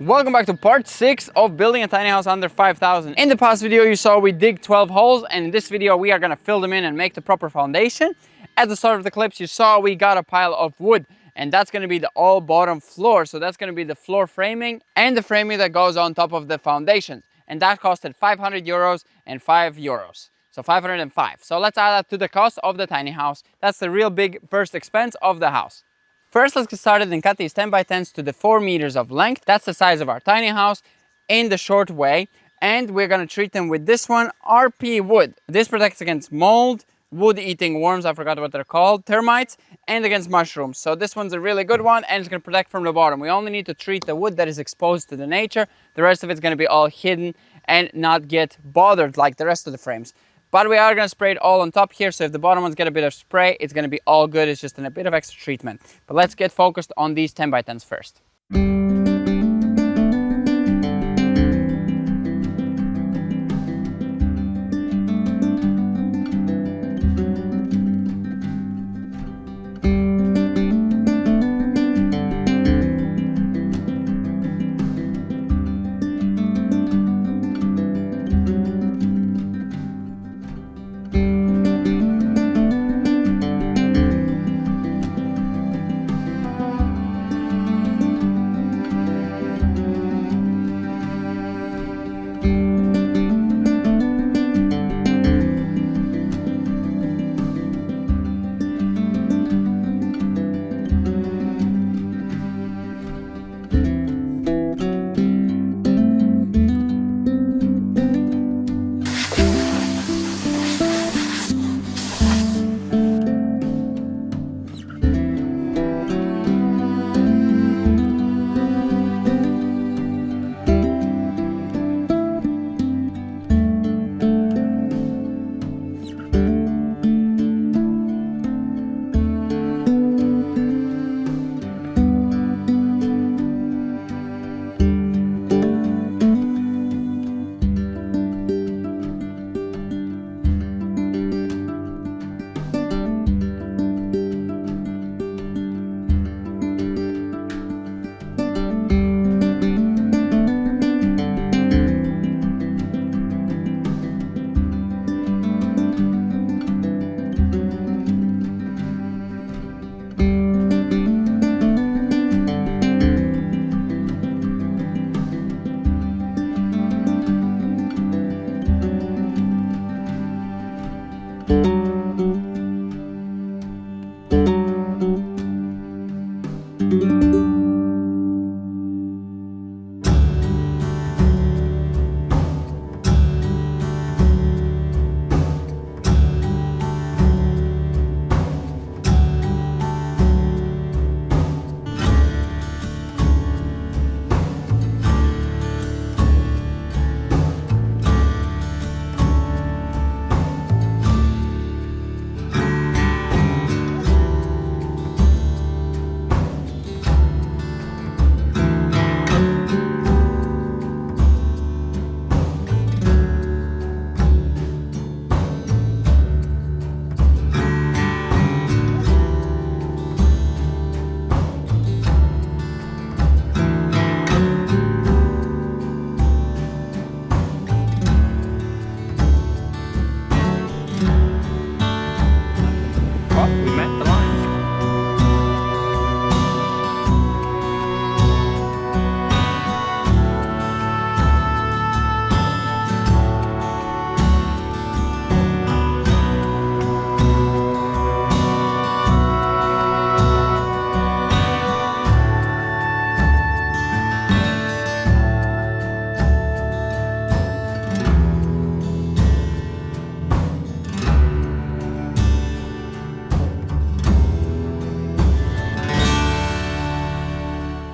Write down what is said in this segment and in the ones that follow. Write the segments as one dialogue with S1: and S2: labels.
S1: Welcome back to part 6 of building a tiny house under 5,000. In the past video you saw we dig 12 holes, and in this video we are going to fill them in and make the proper foundation. At the start of the clips you saw we got a pile of wood, and that's going to be the all bottom floor. So that's going to be the floor framing and the framing that goes on top of the foundation, and that costed 500 euros and 5 euros. So 505. So let's add that to the cost of the tiny house. That's the real big first expense of the house. First, let's get started and cut these 10 by 10s to the 4 meters of length. That's the size of our tiny house in the short way. And we're going to treat them with this one, RP wood. This protects against mold, wood-eating worms, I forgot what they're called, termites, and against mushrooms. So this one's a really good one, and it's going to protect from the bottom. We only need to treat the wood that is exposed to the nature. The rest of it's going to be all hidden and not get bothered like the rest of the frames. But we are going to spray it all on top here, so if the bottom ones get a bit of spray, it's going to be all good. It's just a bit of extra treatment. But let's get focused on these 10 by 10s first.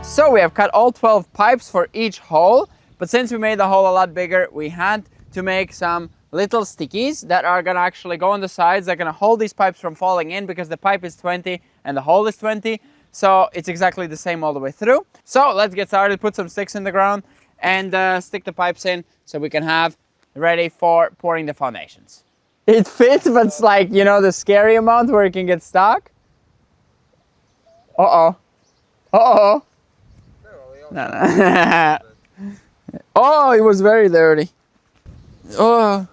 S1: So we have cut all 12 pipes for each hole, but since we made the hole a lot bigger, we had to make some little stickies that are gonna actually go on the sides. They're gonna hold these pipes from falling in because the pipe is 20 and the hole is 20. So it's exactly the same all the way through. So let's get started, put some sticks in the ground and stick the pipes in so we can have ready for pouring the foundations. It fits, but it's like, you know, the scary amount where it can get stuck. Uh-oh. Uh-oh. No, no. Oh, it was very dirty. Oh.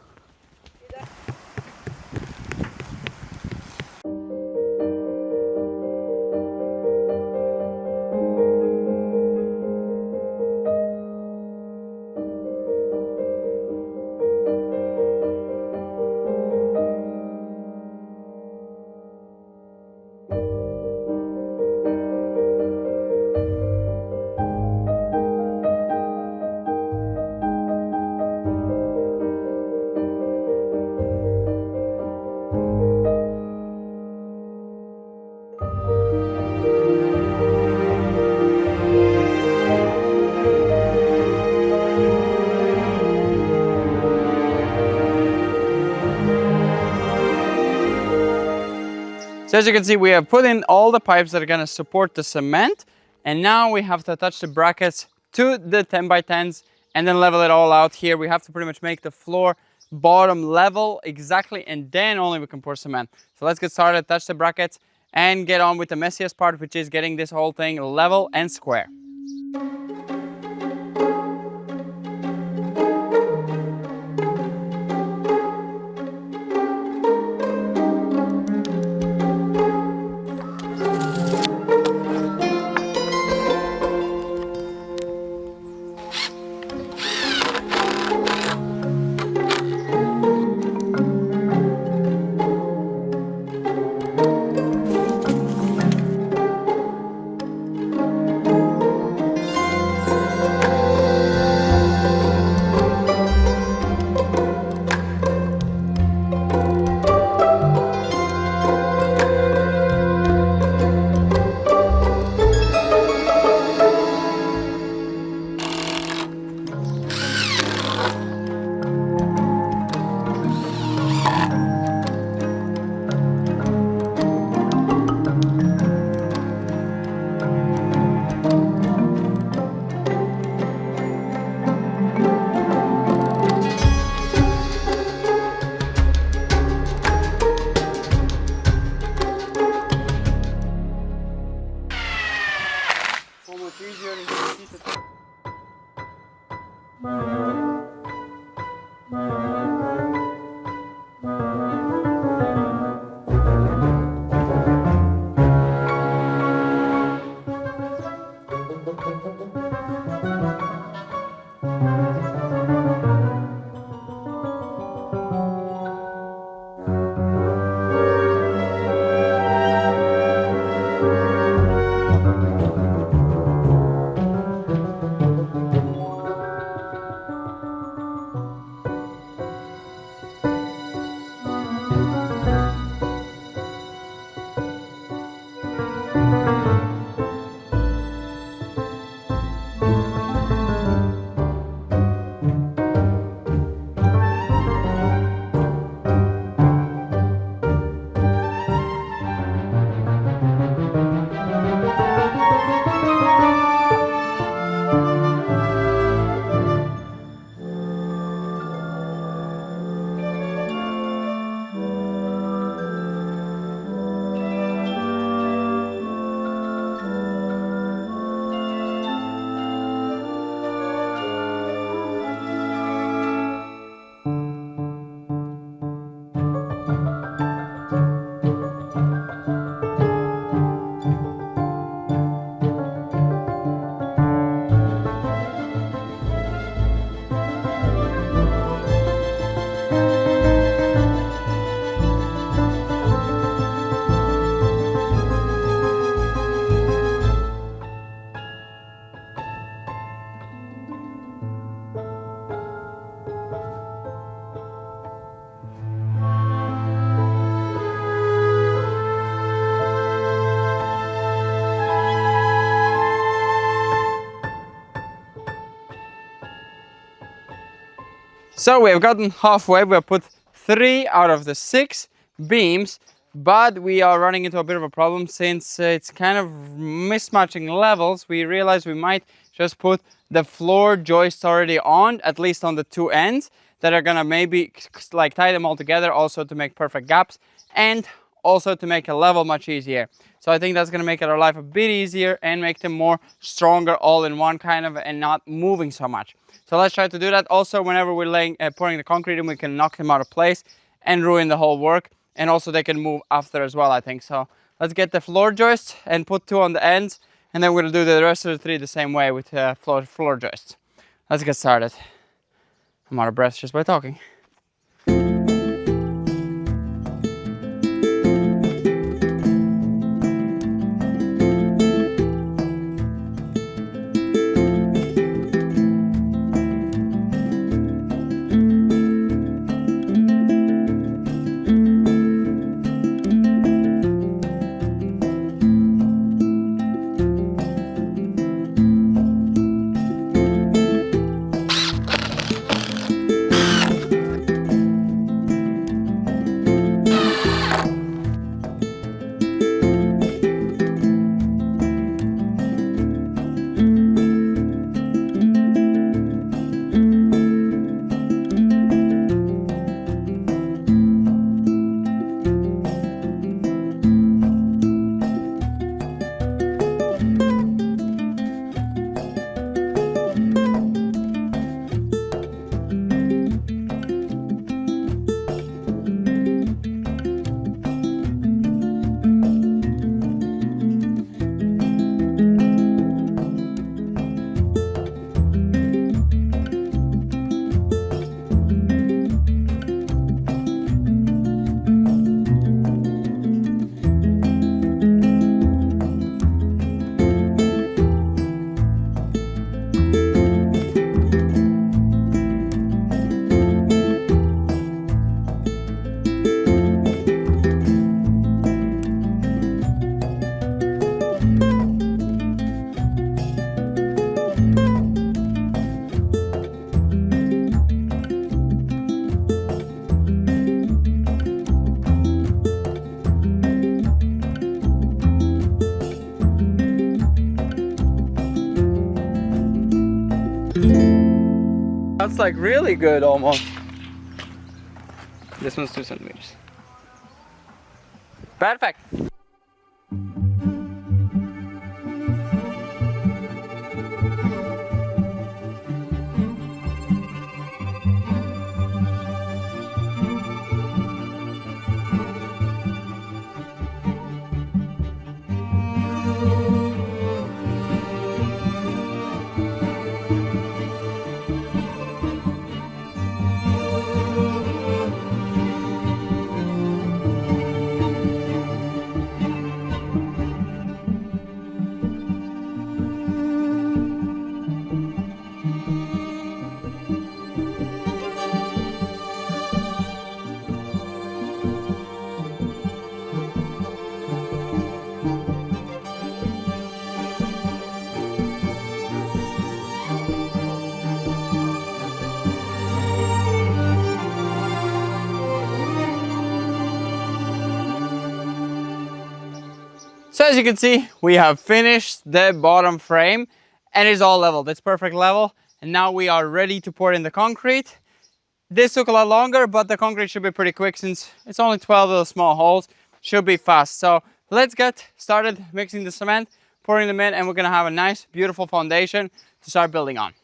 S1: So as you can see, we have put in all the pipes that are going to support the cement, and now we have to attach the brackets to the 10 by 10s and then level it all out here. We have to pretty much make the floor bottom level exactly, and then only we can pour cement. So let's get started, attach the brackets, and get on with the messiest part, which is getting this whole thing level and square. So we have gotten halfway. We have put 3 out of the 6 beams, but we are running into a bit of a problem since it's kind of mismatching levels. We realized we might just put the floor joists already on, at least on the 2 ends, that are gonna maybe like tie them all together also to make perfect gaps. And also to make a level much easier. So I think that's going to make our life a bit easier and make them more stronger all in one kind of, and not moving so much. So let's try to do that. Also, whenever we're pouring the concrete in, we can knock them out of place and ruin the whole work. And also they can move after as well, I think. So let's get the floor joists and put 2 on the ends. And then we're going to do the rest of the 3 the same way with floor joists. Let's get started. I'm out of breath just by talking. That's like really good almost. This one's 2 centimeters. Perfect. So as you can see, we have finished the bottom frame and it's all leveled. It's perfect level. And now we are ready to pour in the concrete. This took a lot longer, but the concrete should be pretty quick since it's only 12 little small holes. Should be fast. So let's get started mixing the cement, pouring them in, and we're gonna have a nice, beautiful foundation to start building on.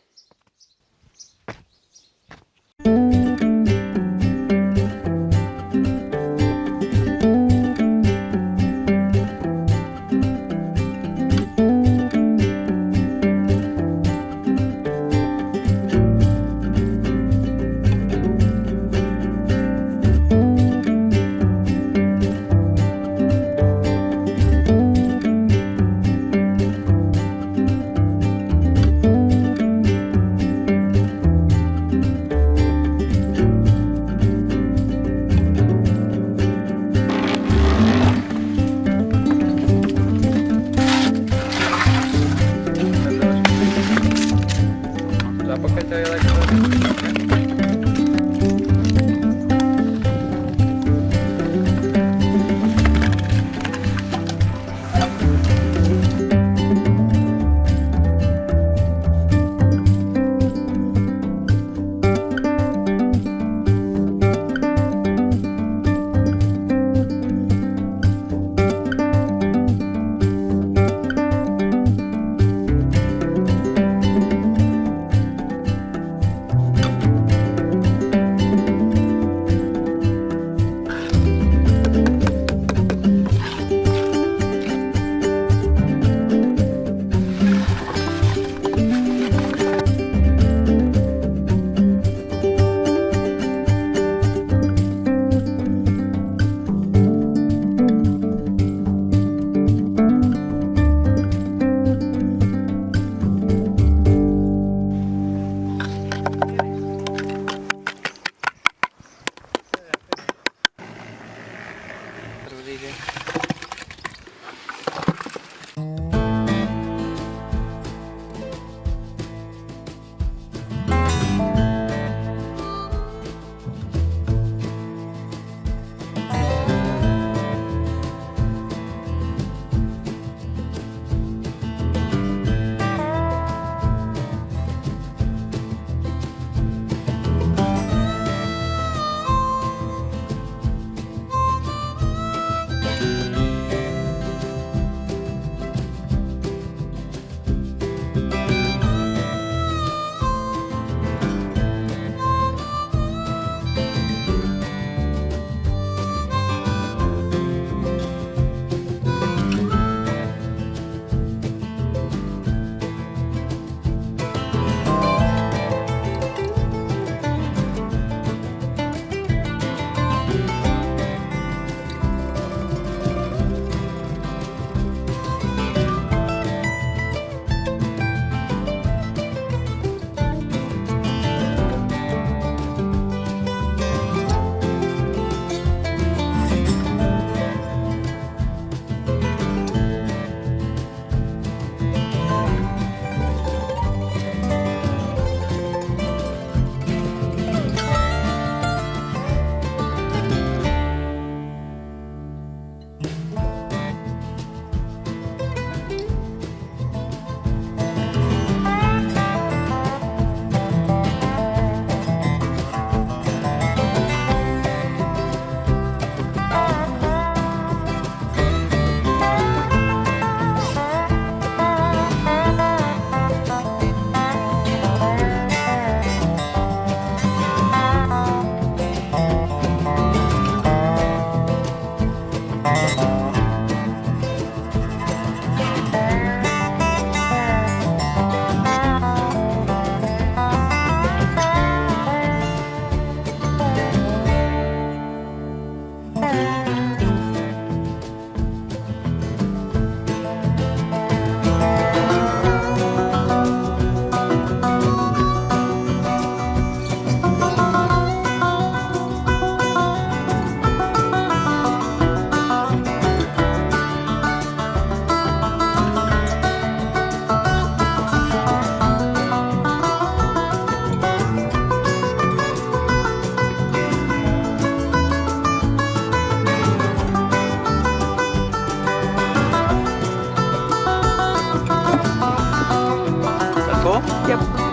S1: Yep.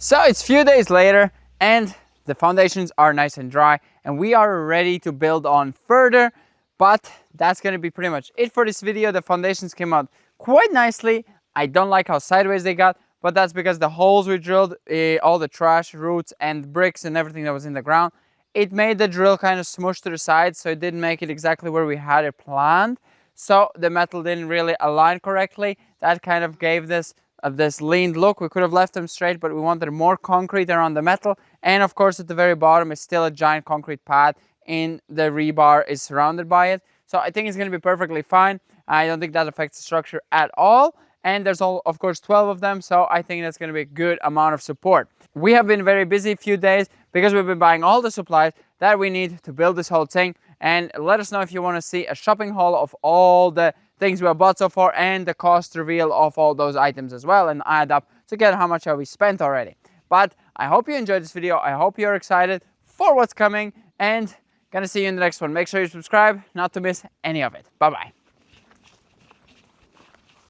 S1: So it's a few days later and the foundations are nice and dry and we are ready to build on further, but that's going to be pretty much it for this video. The foundations came out quite nicely. I don't like how sideways they got, but that's because the holes we drilled, all the trash, roots and bricks and everything that was in the ground, it made the drill kind of smush to the side, so it didn't make it exactly where we had it planned. So the metal didn't really align correctly. That kind of gave this leaned look. We could have left them straight, but we wanted more concrete around the metal. And of course, at the very bottom is still a giant concrete pad, and the rebar is surrounded by it. So I think it's going to be perfectly fine. I don't think that affects the structure at all. And there's all, of course, 12 of them. So I think that's going to be a good amount of support. We have been very busy a few days because we've been buying all the supplies that we need to build this whole thing. And let us know if you want to see a shopping haul of all the things we have bought so far and the cost reveal of all those items as well, and add up to get how much have we spent already. But I hope you enjoyed this video. I hope you're excited for what's coming, and gonna see you in the next one. Make sure you subscribe not to miss any of it. Bye bye.